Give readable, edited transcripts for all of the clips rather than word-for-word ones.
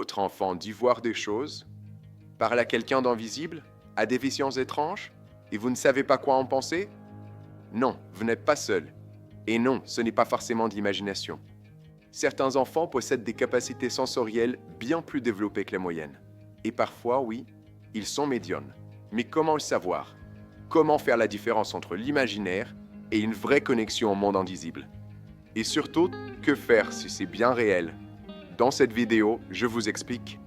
votre enfant d'y voir des choses, parle à quelqu'un d'invisible, a des visions étranges, et vous ne savez pas quoi en penser? Non, vous n'êtes pas seul. Et non, ce n'est pas forcément d'imagination. Certains enfants possèdent des capacités sensorielles bien plus développées que la moyenne. Et parfois, oui, ils sont médiums. Mais comment le savoir? Comment faire la différence entre l'imaginaire et une vraie connexion au monde invisible? Et surtout, que faire si c'est bien réel? Dans cette vidéo, je vous explique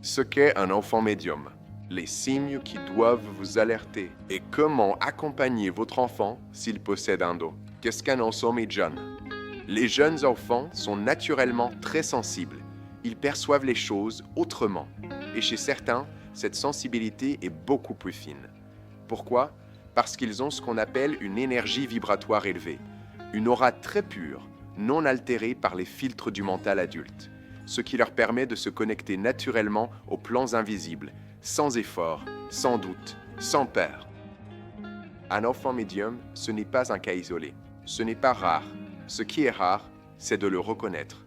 ce qu'est un enfant médium, les signes qui doivent vous alerter et comment accompagner votre enfant s'il possède un don. Qu'est-ce qu'un enfant médium? Les jeunes enfants sont naturellement très sensibles. Ils perçoivent les choses autrement. Et chez certains, cette sensibilité est beaucoup plus fine. Pourquoi? Parce qu'ils ont ce qu'on appelle une énergie vibratoire élevée, une aura très pure, non altérée par les filtres du mental adulte, ce qui leur permet de se connecter naturellement aux plans invisibles, sans effort, sans doute, sans peur. Un enfant médium, ce n'est pas un cas isolé. Ce n'est pas rare. Ce qui est rare, c'est de le reconnaître.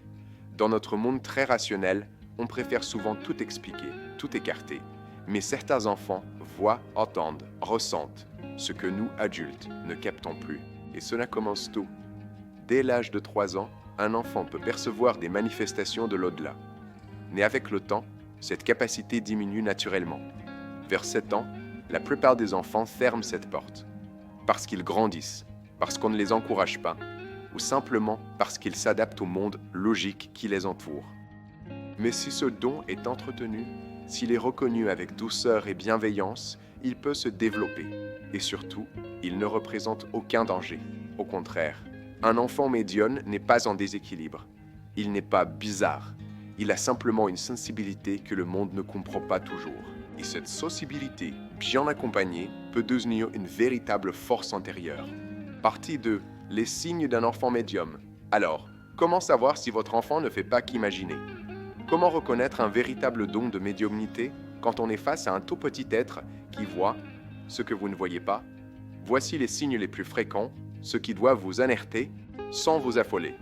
Dans notre monde très rationnel, on préfère souvent tout expliquer, tout écarter. Mais certains enfants voient, entendent, ressentent ce que nous, adultes, ne captons plus. Et cela commence tôt. Dès l'âge de 3 ans, un enfant peut percevoir des manifestations de l'au-delà. Mais avec le temps, cette capacité diminue naturellement. Vers 7 ans, la plupart des enfants ferment cette porte. Parce qu'ils grandissent, parce qu'on ne les encourage pas, ou simplement parce qu'ils s'adaptent au monde logique qui les entoure. Mais si ce don est entretenu, s'il est reconnu avec douceur et bienveillance, il peut se développer. Et surtout, il ne représente aucun danger. Au contraire, un enfant médium n'est pas en déséquilibre. Il n'est pas bizarre. Il a simplement une sensibilité que le monde ne comprend pas toujours. Et cette sensibilité, bien accompagnée, peut devenir une véritable force intérieure. Partie 2. Les signes d'un enfant médium. Alors, comment savoir si votre enfant ne fait pas qu'imaginer? Comment reconnaître un véritable don de médiumnité quand on est face à un tout petit être qui voit ce que vous ne voyez pas? Voici les signes les plus fréquents, ceux qui doivent vous alerter sans vous affoler.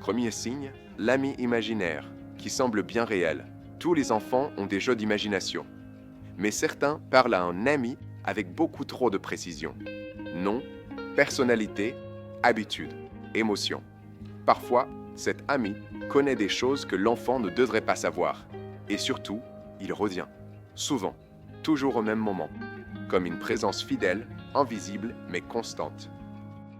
Premier signe, l'ami imaginaire, qui semble bien réel. Tous les enfants ont des jeux d'imagination. Mais certains parlent à un ami avec beaucoup trop de précision. Nom, personnalité, habitude, émotion. Parfois, cet ami connaît des choses que l'enfant ne devrait pas savoir. Et surtout, il revient. Souvent, toujours au même moment. Comme une présence fidèle, invisible, mais constante.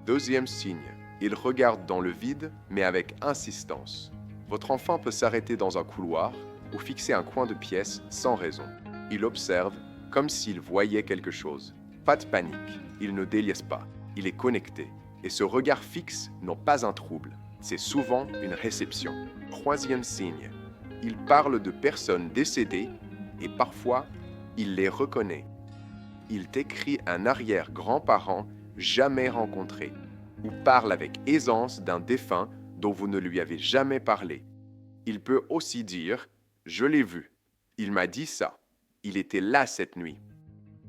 Deuxième signe, il regarde dans le vide, mais avec insistance. Votre enfant peut s'arrêter dans un couloir ou fixer un coin de pièce sans raison. Il observe comme s'il voyait quelque chose. Pas de panique, il ne déliesse pas. Il est connecté. Et ce regard fixe n'est pas un trouble. C'est souvent une réception. Troisième signe, il parle de personnes décédées et parfois, il les reconnaît. Il décrit un arrière-grand-parent jamais rencontré ou parle avec aisance d'un défunt dont vous ne lui avez jamais parlé. Il peut aussi dire « Je l'ai vu, il m'a dit ça, il était là cette nuit ».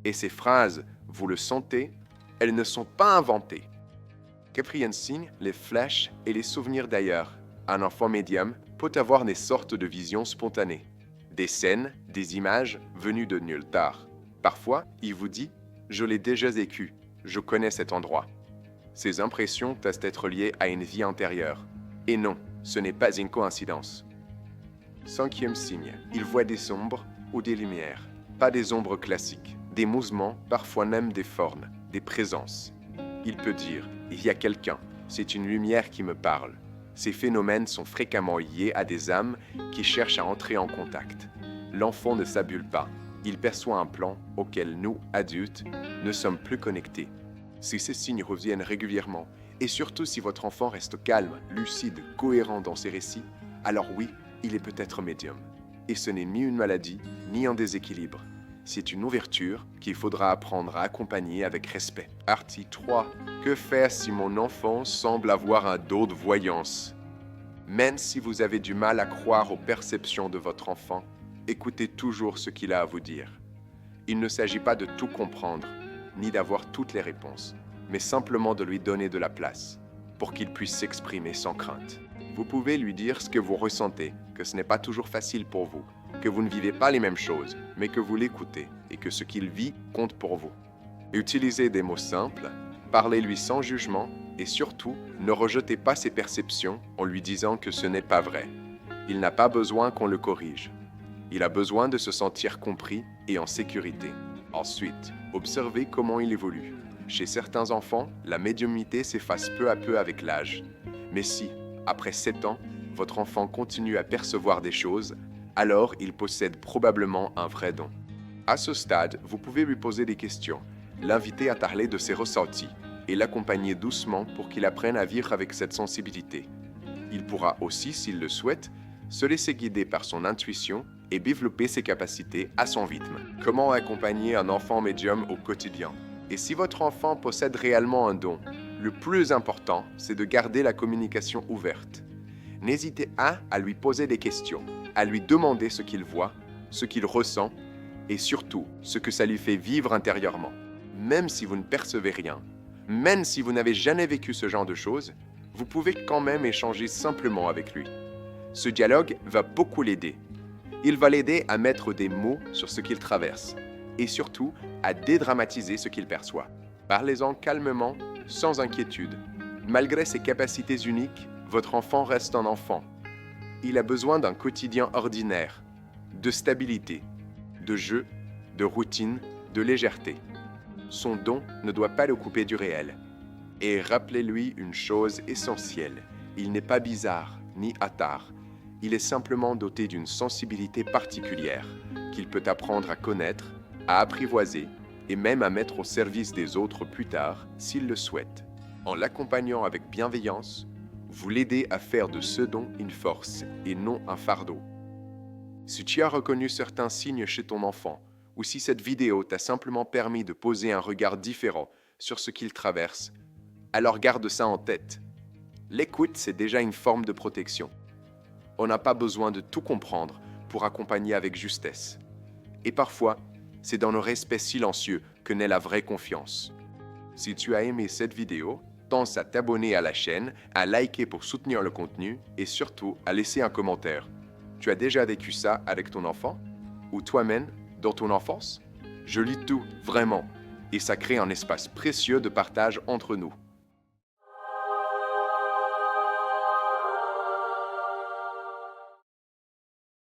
Et ces phrases, vous le sentez, elles ne sont pas inventées. Quatrième signe, les flashs et les souvenirs d'ailleurs. Un enfant médium peut avoir des sortes de visions spontanées. Des scènes, des images venues de nulle part. Parfois, il vous dit « Je l'ai déjà vécu, je connais cet endroit ». Ces impressions peuvent être liées à une vie antérieure. Et non, ce n'est pas une coïncidence. Cinquième signe, il voit des ombres ou des lumières. Pas des ombres classiques, des mouvements, parfois même des formes, des présences. Il peut dire « Il y a quelqu'un, c'est une lumière qui me parle ». Ces phénomènes sont fréquemment liés à des âmes qui cherchent à entrer en contact. L'enfant ne s'abule pas. Il perçoit un plan auquel nous, adultes, ne sommes plus connectés. Si ces signes reviennent régulièrement, et surtout si votre enfant reste calme, lucide, cohérent dans ses récits, alors oui, il est peut-être médium. Et ce n'est ni une maladie, ni un déséquilibre. C'est une ouverture qu'il faudra apprendre à accompagner avec respect. Partie 3. Que faire si mon enfant semble avoir un don de voyance? Même si vous avez du mal à croire aux perceptions de votre enfant, écoutez toujours ce qu'il a à vous dire. Il ne s'agit pas de tout comprendre, ni d'avoir toutes les réponses, mais simplement de lui donner de la place. pour qu'il puisse s'exprimer sans crainte. Vous pouvez lui dire ce que vous ressentez, que ce n'est pas toujours facile pour vous, que vous ne vivez pas les mêmes choses, mais que vous l'écoutez et que ce qu'il vit compte pour vous. Utilisez des mots simples, parlez-lui sans jugement et surtout, ne rejetez pas ses perceptions en lui disant que ce n'est pas vrai. Il n'a pas besoin qu'on le corrige. Il a besoin de se sentir compris et en sécurité. Ensuite, observez comment il évolue. Chez certains enfants, la médiumnité s'efface peu à peu avec l'âge. Mais si, après 7 ans, votre enfant continue à percevoir des choses, alors il possède probablement un vrai don. À ce stade, vous pouvez lui poser des questions, l'inviter à parler de ses ressentis et l'accompagner doucement pour qu'il apprenne à vivre avec cette sensibilité. Il pourra aussi, s'il le souhaite, se laisser guider par son intuition et développer ses capacités à son rythme. Comment accompagner un enfant médium au quotidien? Et si votre enfant possède réellement un don, le plus important, c'est de garder la communication ouverte. N'hésitez pas à lui poser des questions, à lui demander ce qu'il voit, ce qu'il ressent et surtout ce que ça lui fait vivre intérieurement. Même si vous ne percevez rien, même si vous n'avez jamais vécu ce genre de choses, vous pouvez quand même échanger simplement avec lui. Ce dialogue va beaucoup l'aider. Il va l'aider à mettre des mots sur ce qu'il traverse et surtout à dédramatiser ce qu'il perçoit. Parlez-en calmement, sans inquiétude. Malgré ses capacités uniques, votre enfant reste un enfant. Il a besoin d'un quotidien ordinaire, de stabilité, de jeu, de routine, de légèreté. Son don ne doit pas le couper du réel. Et rappelez-lui une chose essentielle, il n'est pas bizarre ni hâtard. Il est simplement doté d'une sensibilité particulière qu'il peut apprendre à connaître, à apprivoiser et même à mettre au service des autres plus tard s'il le souhaite. En l'accompagnant avec bienveillance, vous l'aidez à faire de ce don une force et non un fardeau. Si tu as reconnu certains signes chez ton enfant, ou si cette vidéo t'a simplement permis de poser un regard différent sur ce qu'il traverse, alors garde ça en tête. L'écoute, c'est déjà une forme de protection. On n'a pas besoin de tout comprendre pour accompagner avec justesse. Et parfois, c'est dans le respect silencieux que naît la vraie confiance. Si tu as aimé cette vidéo, pense à t'abonner à la chaîne, à liker pour soutenir le contenu et surtout à laisser un commentaire. Tu as déjà vécu ça avec ton enfant? Ou toi-même, dans ton enfance? Je lis tout, vraiment. Et ça crée un espace précieux de partage entre nous.